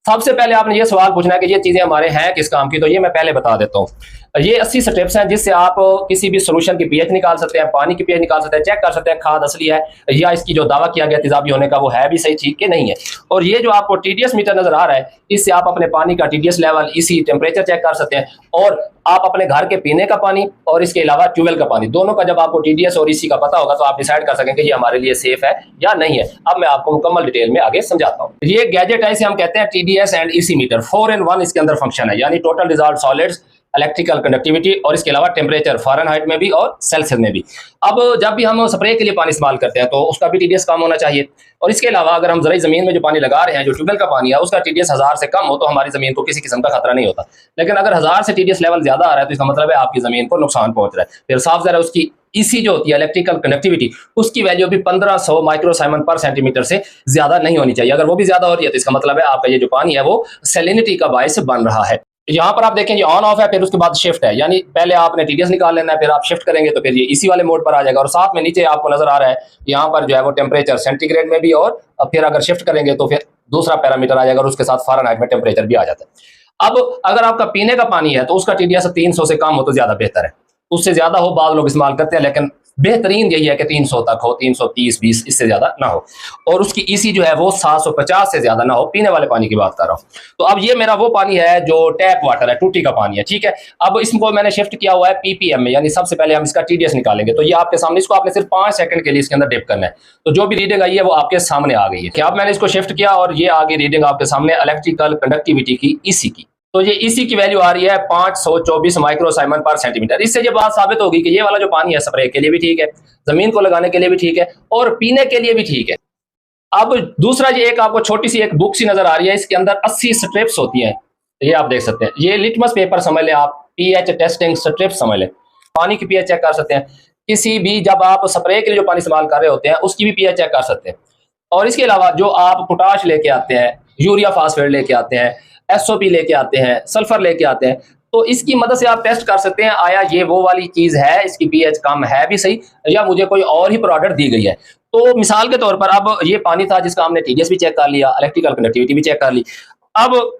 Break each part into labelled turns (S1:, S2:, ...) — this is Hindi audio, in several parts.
S1: सबसे पहले आपने ये सवाल पूछना है कि ये चीजें हमारे हैं किस काम की, तो ये मैं पहले बता देता हूँ। ये 80 स्टेप्स हैं जिससे आप किसी भी सोल्यूशन की पीएच निकाल सकते हैं, पानी की पीएच निकाल सकते हैं, चेक कर सकते हैं खाद असली है या इसकी जो दावा किया गया तेजाबी होने का वो है भी सही ठीक कि नहीं है। और ये जो आपको टीडीएस मीटर नजर आ रहा है, इससे आप अपने पानी का टीडीएस लेवल, इसी टेम्परेचर चेक कर सकते हैं। और आप अपने घर के पीने का पानी और इसके अलावा ट्यूबवेल का पानी, दोनों का जब आपको टीडीएस और इसी का पता होगा तो आप डिसाइड कर सकेंगे ये हमारे लिए सेफ है या नहीं है। अब मैं आपको मुकम्मल डिटेल में आगे समझाता हूँ। ये गैजेट है, इसे हम कहते हैं टीडीएस एंड इसी मीटर। 4 in 1 इसके अंदर फंक्शन है, यानी total dissolved solids, electrical conductivity और इसके अलावा टेम्परेचर फ़ारेनहाइट में भी और सेल्सियस में भी। अब जब भी हम स्प्रे के लिए पानी इस्तेमाल करते हैं तो उसका भी टीडीएस कम होना चाहिए। और इसके अलावा अगर हम ज़राई ज़मीन में जो पानी लगा रहे हैं, जो ट्यूबवेल का पानी है, उसका टीडीएस 1000 से कम हो तो हमारी ज़मीन को किसी किस्म का खतरा नहीं होता। लेकिन अगर 1000 से टीडीएस लेवल ज़्यादा आ रहा है तो इसका मतलब है आपकी ज़मीन को नुकसान पहुंच रहा है। फिर साफ ज़रा उसकी इसी जो होती है इलेक्ट्रिकल कंडक्टिविटी, उसकी वैल्यू भी 1500 माइक्रोसाइमन पर सेंटीमीटर से ज्यादा नहीं होनी चाहिए। अगर वो भी ज्यादा हो रही है तो इसका मतलब है आपका ये जो पानी है वो सैलिनिटी का बायस बन रहा है। यहाँ पर आप देखें ये ऑन ऑफ है, फिर उसके बाद शिफ्ट है, यानी पहले आपने टीडीएस निकाल लेना है, फिर आप शिफ्ट करेंगे तो फिर ये इसी वाले मोड पर आ जाएगा। और साथ में नीचे आपको नजर आ रहा है यहाँ पर जो है वो टेम्परेचर सेंटीग्रेड में भी, और फिर अगर शिफ्ट करेंगे तो फिर दूसरा पैरामीटर आ जाएगा और उसके साथ फ़ारेनहाइट में टेम्परेचर भी आ जाता है। अब अगर आपका पीने का पानी है तो उसका टीडीएस 300 से कम हो तो ज्यादा बेहतर है, उससे ज्यादा हो बाद लोग इस्तेमाल करते हैं, लेकिन बेहतरीन यही है कि 300 तक हो, 330-20 इससे ज्यादा ना हो। और उसकी ईसी जो है वो 750 से ज्यादा ना हो, पीने वाले पानी की बात कर रहा हूँ। तो अब ये मेरा वो पानी है जो टैप वाटर है, टूटी का पानी है, ठीक है। अब इसको मैंने शिफ्ट किया हुआ है पीपीएम में, यानी सबसे पहले हम इसका टीडीएस निकालेंगे। तो ये आपके सामने, इसको आपने सिर्फ 5 सेकंड के लिए इसके अंदर डिप करना है, तो जो भी रीडिंग आई है वो आपके सामने आ गई है कि अब मैंने इसको शिफ्ट किया और ये आगे रीडिंग आपके सामने इलेक्ट्रिकल कंडक्टिविटी की, ईसी की। तो ये इसी की वैल्यू आ रही है 524 माइक्रोसाइमन पर सेंटीमीटर। इससे ये बात साबित होगी कि ये वाला जो पानी है स्प्रे के लिए भी ठीक है, जमीन को लगाने के लिए भी ठीक है और पीने के लिए भी ठीक है। अब दूसरा ये एक आपको छोटी सी एक बुक सी नजर आ रही है, इसके अंदर 80 स्ट्रिप्स होती हैं, ये आप देख सकते हैं। ये लिटमस पेपर समझ लें आप, पीएच टेस्टिंग स्ट्रिप्स समझ लें। पानी की पीएच चेक कर सकते हैं, किसी भी जब आप स्प्रे के लिए जो पानी इस्तेमाल कर रहे होते हैं उसकी भी पीएच चेक कर सकते हैं। और इसके अलावा जो आप पोटाश लेके आते हैं, यूरिया फास्फेट लेके आते हैं, एसओपी लेके आते हैं, सल्फर लेके आते हैं, तो इसकी मदद से आप टेस्ट कर सकते हैं आया ये वो वाली चीज है, इसकी पीएच कम है भी सही, या मुझे कोई और ही प्रोडक्ट दी गई है। तो मिसाल के तौर पर अब ये पानी था जिसका हमने टीडीएस भी चेक कर लिया, इलेक्ट्रिकल कंडक्टिविटी भी चेक कर ली। अब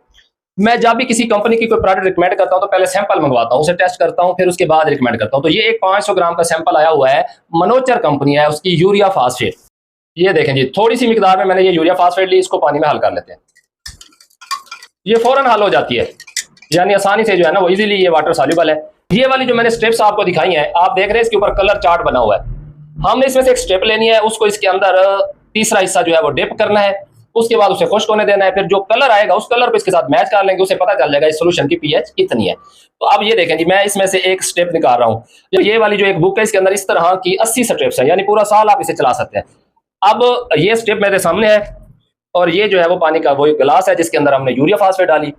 S1: मैं जब भी किसी कंपनी की कोई प्रोडक्ट रिकमेंड करता हूं तो पहले सैंपल मंगवाता हूं, उसे टेस्ट करता हूं, फिर उसके बाद रिकमेंड करता हूं। तो ये एक 500 ग्राम का सैंपल आया हुआ है, मनोचर कंपनी है, उसकी यूरिया फास्फेट। ये देखें जी, थोड़ी सी मिकदार में मैंने ये यूरिया फास्फेट ली, इसको पानी में हल कर लेते हैं। ये फौरन हल हो जाती है, यानी आसानी से जो है ना वो इजीली ये वाटर सॉल्युबल है। ये वाली जो मैंने स्टेप्स आपको दिखाई हैं, आप देख रहे हैं इसके ऊपर कलर चार्ट बना हुआ है। हमने इसमें से एक स्टेप लेनी है, उसको इसके अंदर तीसरा हिस्सा जो है वो डिप करना है, उसके बाद उसे खुश्क होने देना है, फिर जो कलर आएगा उस कलर को इसके साथ मैच कर लेंगे, उसे पता चल जाएगा इस सोल्यूशन की पीएच कितनी है। तो अब ये देखें जी, मैं इसमें से एक स्टेप निकाल रहा हूँ। ये वाली जो एक बुक है इसके अंदर इस तरह की 80 स्टेप्स है, यानी पूरा साल आप इसे चला सकते हैं। अब ये स्टेप मेरे सामने है और ये जो है वो पानी का वो गिलास है जिसके अंदर हमने यूरिया फास्फेट डाली।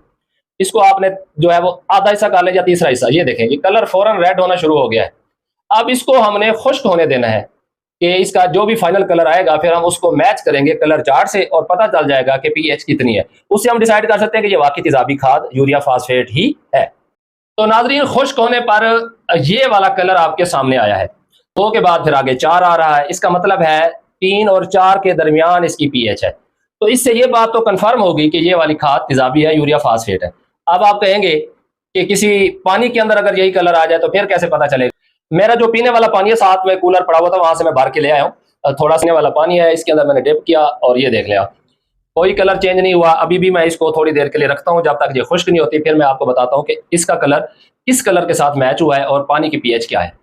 S1: इसको आपने जो है वो आधा हिस्सा कर लें या तीसरा हिस्सा। ये देखें ये कलर फौरन रेड होना शुरू हो गया है। अब इसको हमने खुश्क होने देना है कि इसका जो भी फाइनल कलर आएगा फिर हम उसको मैच करेंगे कलर चार्ट से और पता चल जाएगा कि पीएच कितनी है। उससे हम डिसाइड कर सकते हैं कि ये वाकई तेजाबी खाद यूरिया फास्फेट ही है। तो नाजरीन, खुश्क होने पर ये वाला कलर आपके सामने आया है। 2 के बाद फिर आगे 4 आ रहा है, इसका मतलब है 3 और 4 के दरमियान इसकी पीएच है। तो इससे ये बात तो कंफर्म होगी कि ये वाली खाद तेजाबी है, यूरिया फास्फेट है। अब आप कहेंगे कि किसी पानी के अंदर अगर यही कलर आ जाए तो फिर कैसे पता चलेगा? मेरा जो पीने वाला पानी है साथ में कूलर पड़ा हुआ था, वहां से मैं भर के ले आया हूँ। थोड़ा पीने वाला पानी है, इसके अंदर मैंने डिप किया और ये देख लिया कोई कलर चेंज नहीं हुआ। अभी भी मैं इसको थोड़ी देर के लिए रखता हूँ जब तक ये खुश्क नहीं होती, फिर मैं आपको बताता हूँ कि इसका कलर किस कलर के साथ मैच हुआ है और पानी की पीएच क्या है।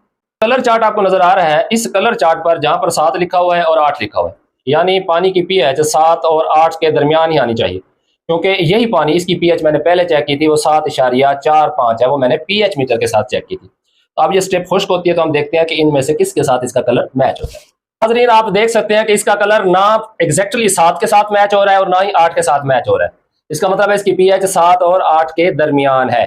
S1: कलर चार्ट आपको नजर आ रहा है। इस कलर चार्ट पर जहां पर 7 लिखा हुआ है और 8 लिखा हुआ है, यानी पानी की पीएच 7 और 8 के दरमियान ही आनी चाहिए, क्योंकि यही पानी, इसकी पीएच मैंने पहले चेक की थी, वो 7.45 है, वो मैंने पीएच मीटर के साथ चेक की थी। तो अब ये स्टेप खुश्क होती है तो हम देखते हैं कि इनमें से किसके साथ इसका कलर मैच होता है। नाज़रीन, आप देख सकते हैं कि इसका कलर ना एग्जैक्टली 7 के साथ मैच हो रहा है और ना ही 8 के साथ मैच हो रहा है। इसका मतलब है इसकी पीएच 7 और 8 के दरमियान है।